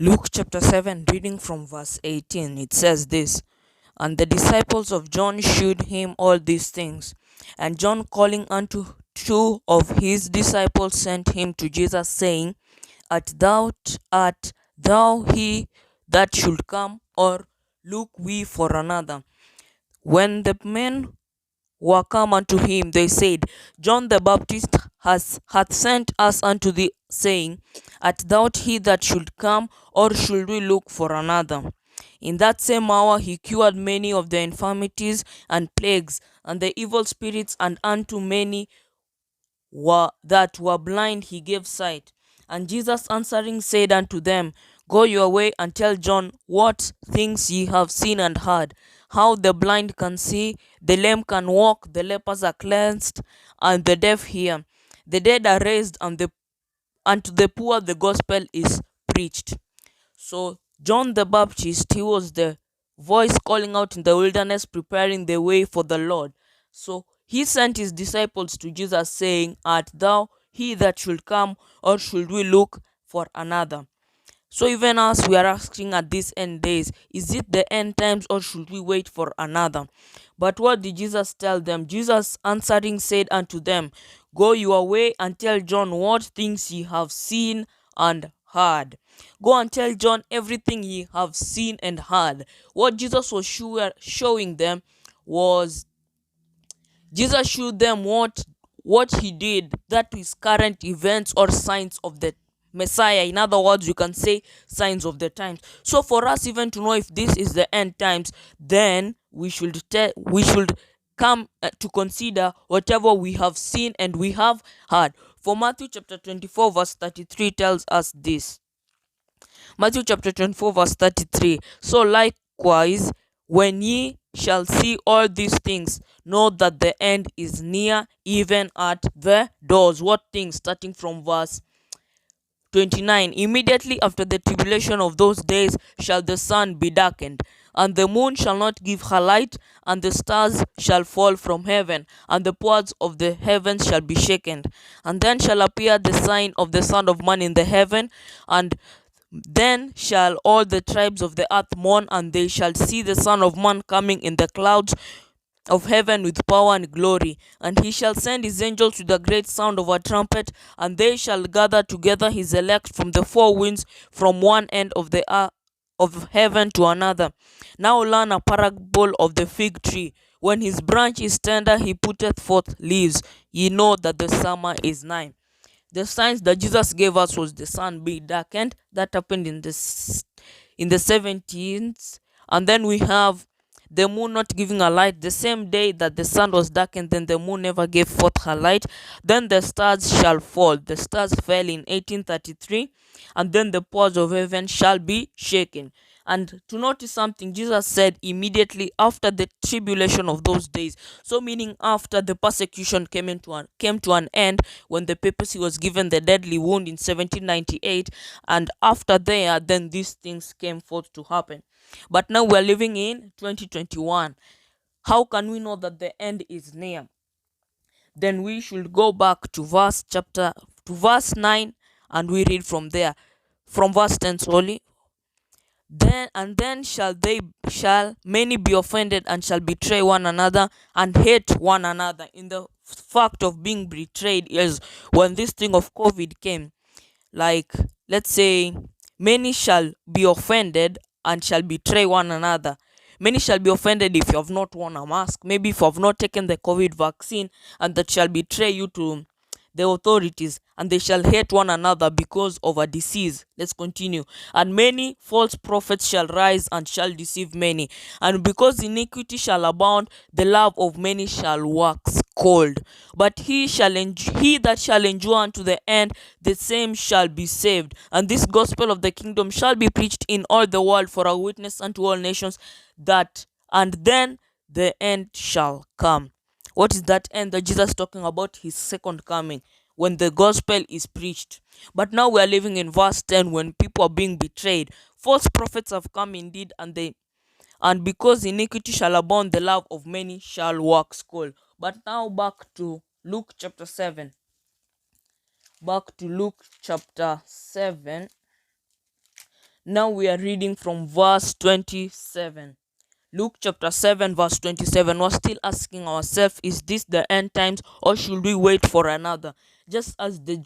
Luke chapter 7, reading from verse 18, it says this: And the disciples of John shewed him all these things. And John, calling unto two of his disciples, sent him to Jesus, saying, Art thou he that should come, or look we for another? When the men were come unto him, they said, John the Baptist hath sent us unto thee, saying, Art thou he that should come, or should we look for another? In that same hour he cured many of their infirmities and plagues, and the evil spirits, and unto many that were blind he gave sight. And Jesus answering said unto them, Go your way, and tell John what things ye have seen and heard, how the blind can see, the lame can walk, the lepers are cleansed, and the deaf hear, the dead are raised, and to the poor the gospel is preached. So John the Baptist, he was the voice calling out in the wilderness, preparing the way for the Lord. So he sent his disciples to Jesus, saying, Art thou he that should come, or should we look for another? So even as we are asking at these end days, is it the end times, or should we wait for another? But what did Jesus tell them? Jesus answering said unto them, Go your way, and tell John what things ye have seen and heard. Go and tell John everything ye have seen and heard. What Jesus was showing them was, Jesus showed them what he did, that is current events or signs of the Messiah. In other words, you can say signs of the times. So for us even to know if this is the end times, then we should come to consider whatever we have seen and we have heard. For Matthew chapter 24 verse 33 tells us this. Matthew chapter 24 verse 33. So likewise, when ye shall see all these things, know that the end is near, even at the doors. What things? Starting from verse 29. Immediately after the tribulation of those days shall the sun be darkened, and the moon shall not give her light, and the stars shall fall from heaven, and the powers of the heavens shall be shaken. And then shall appear the sign of the Son of Man in the heaven, and then shall all the tribes of the earth mourn, and they shall see the Son of Man coming in the clouds of heaven with power and glory. And he shall send his angels with a great sound of a trumpet, and they shall gather together his elect from the four winds, from one end of the earth, of heaven to another. Now learn a parable of the fig tree. When his branch is tender, he putteth forth leaves. Ye know that the summer is nigh. The signs that Jesus gave us was the sun being darkened. That happened in the 17th. And then we have the moon not giving a light. The same day that the sun was darkened, then the moon never gave forth her light. Then the stars shall fall. The stars fell in 1833. And then the powers of heaven shall be shaken. And to notice something, Jesus said immediately after the tribulation of those days. So meaning after the persecution came to an end, when the papacy was given the deadly wound in 1798, and after there, then these things came forth to happen. But now we're living in 2021. How can we know that the end is near? Then we should go back to verse 9, and we read from there, from verse 10 solely. Then shall many be offended, and shall betray one another, and hate one another. In the fact of being betrayed is when this thing of COVID came. Like, let's say, many shall be offended and shall betray one another. Many shall be offended if you have not worn a mask, maybe if you have not taken the COVID vaccine, and that shall betray you to the authorities, and they shall hate one another because of a disease. Let's continue. And many false prophets shall rise and shall deceive many. And because iniquity shall abound, the love of many shall wax cold. But he that shall endure unto the end, the same shall be saved. And this gospel of the kingdom shall be preached in all the world for a witness unto all nations, and then the end shall come. What is that end that Jesus is talking about? His second coming, when the gospel is preached. But now we are living in verse 10, when people are being betrayed. False prophets have come indeed, and because iniquity shall abound, the love of many shall wax cold. But now back to Luke chapter 7. Back to Luke chapter 7. Now we are reading from verse 27. Luke chapter 7, verse 27. We're still asking ourselves, is this the end times or should we wait for another? Just as the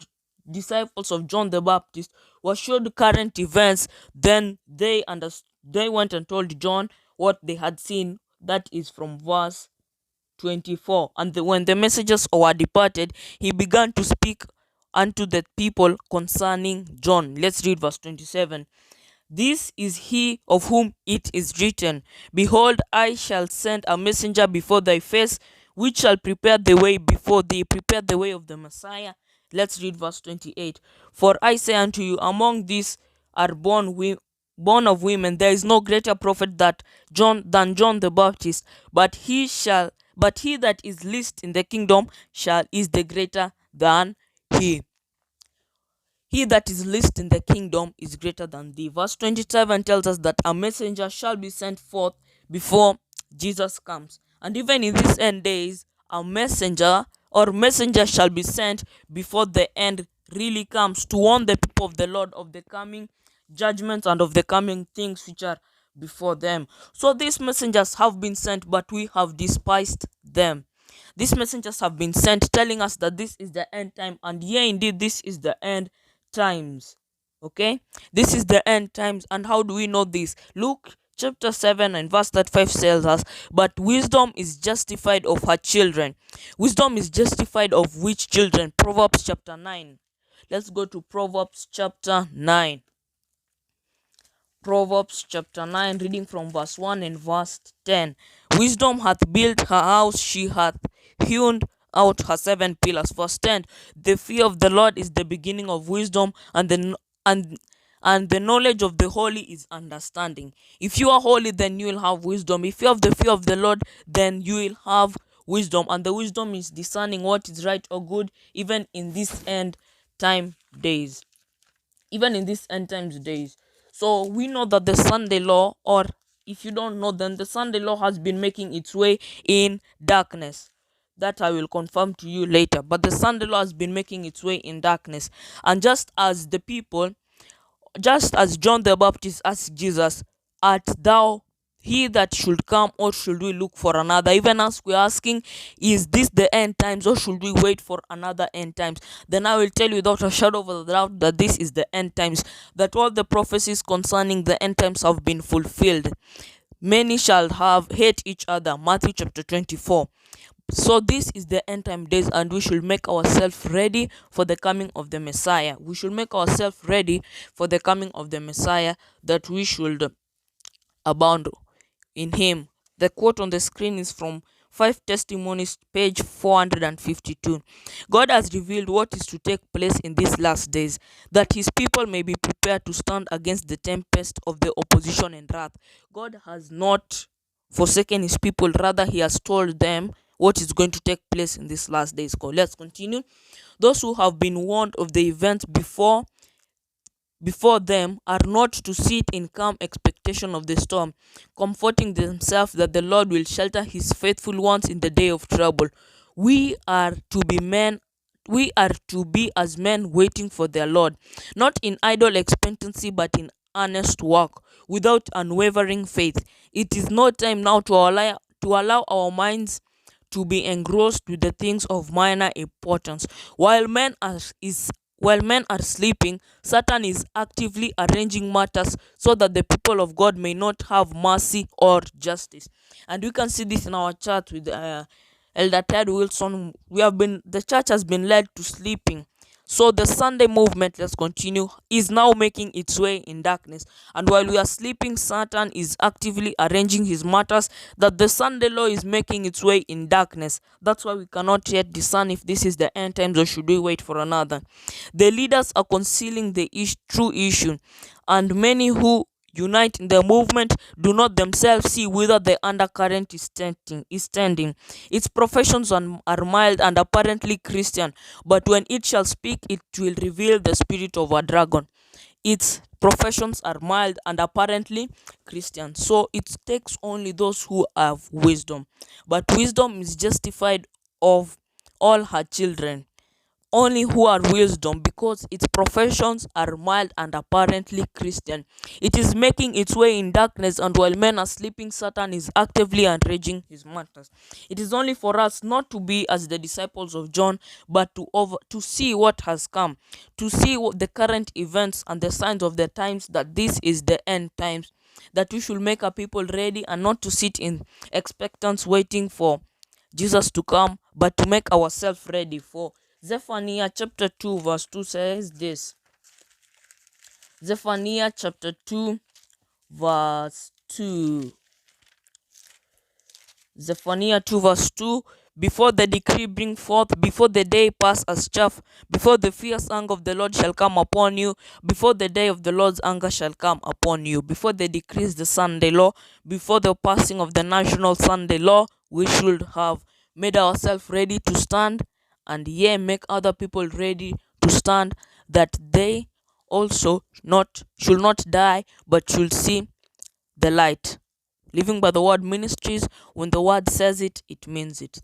disciples of John the Baptist were showed current events, then they went and told John what they had seen. That is from verse 24. And when the messengers were departed, he began to speak unto the people concerning John. Let's read verse 27. This is he of whom it is written, Behold, I shall send a messenger before thy face, which shall prepare the way before thee, prepare the way of the Messiah. Let's read verse 28. For I say unto you, among these are born of women, there is no greater prophet than John the Baptist, but he that is least in the kingdom is the greater than he. He that is least in the kingdom is greater than thee. Verse 27 tells us that a messenger shall be sent forth before Jesus comes. And even in these end days, a messenger or messenger shall be sent before the end really comes, to warn the people of the Lord of the coming judgments and of the coming things which are before them. So these messengers have been sent, but we have despised them. These messengers have been sent telling us that this is the end time, and yeah, indeed, this is the end times. Okay, this is the end times. And how do we know this? Luke chapter 7 and verse 35 tells us, but wisdom is justified of her children. Wisdom is justified of which children? Proverbs chapter 9. Let's go to Proverbs chapter 9. Proverbs chapter 9, reading from verse 1 and verse 10. Wisdom hath built her house, she hath hewn out her 7 pillars. Verse 10. The fear of the Lord is the beginning of wisdom, and the knowledge of the holy is understanding. If you are holy, then you will have wisdom. If you have the fear of the Lord, then you will have wisdom. And the wisdom is discerning what is right or good, even in these end time days. Even in these end times days. So we know that the Sunday law, or if you don't know, then the Sunday law has been making its way in darkness. That I will confirm to you later. But the Sunday law has been making its way in darkness. And just as John the Baptist asked Jesus, art thou he that should come, or should we look for another? Even as we're asking, is this the end times, or should we wait for another end times? Then I will tell you without a shadow of a doubt that this is the end times, that all the prophecies concerning the end times have been fulfilled. Many shall hate each other. Matthew chapter 24. So this is the end time days, and we should make ourselves ready for the coming of the Messiah. We should make ourselves ready for the coming of the Messiah, that we should abound in him. The quote on the screen is from 5 Testimonies, page 452. God has revealed what is to take place in these last days, that his people may be prepared to stand against the tempest of the opposition and wrath. God has not forsaken his people, rather he has told them what is going to take place in these last days. Let's continue. Those who have been warned of the events before them are not to sit in calm expectation of the storm, comforting themselves that the Lord will shelter his faithful ones in the day of trouble. We are to be as men waiting for their Lord, not in idle expectancy, but in earnest work, without unwavering faith. It is no time now to allow our minds to be engrossed with the things of minor importance. While men are sleeping, Satan is actively arranging matters so that the people of God may not have mercy or justice. And we can see this in our church with Elder Ted Wilson. The church has been led to sleeping. So the Sunday movement, let's continue, is now making its way in darkness. And while we are sleeping, Satan is actively arranging his matters, that the Sunday law is making its way in darkness. That's why we cannot yet discern if this is the end times or should we wait for another. The leaders are concealing the true issue, and many who unite in the movement do not themselves see whither the undercurrent is tending. Its professions are mild and apparently Christian, but when it shall speak, it will reveal the spirit of a dragon. Its professions are mild and apparently Christian, so it takes only those who have wisdom. But wisdom is justified of all her children. only who are wisdom, because its professions are mild and apparently Christian. It is making its way in darkness, and while men are sleeping, Satan is actively enraging his matters. It is only for us not to be as the disciples of John, but to see what has come, to see what the current events and the signs of the times, that this is the end times, that we should make our people ready, and not to sit in expectance waiting for Jesus to come, but to make ourselves ready. For Zephaniah chapter 2 verse 2 says this. Zephaniah chapter 2 verse 2. Zephaniah 2 verse 2. Before the decree bring forth, before the day pass as chaff, before the fierce anger of the Lord shall come upon you, before the day of the Lord's anger shall come upon you, before the decrees the Sunday law, before the passing of the national Sunday law, we should have made ourselves ready to stand, and make other people ready to stand, that they also should not die, but should see the light. Living by the Word Ministries, when the Word says it, it means it.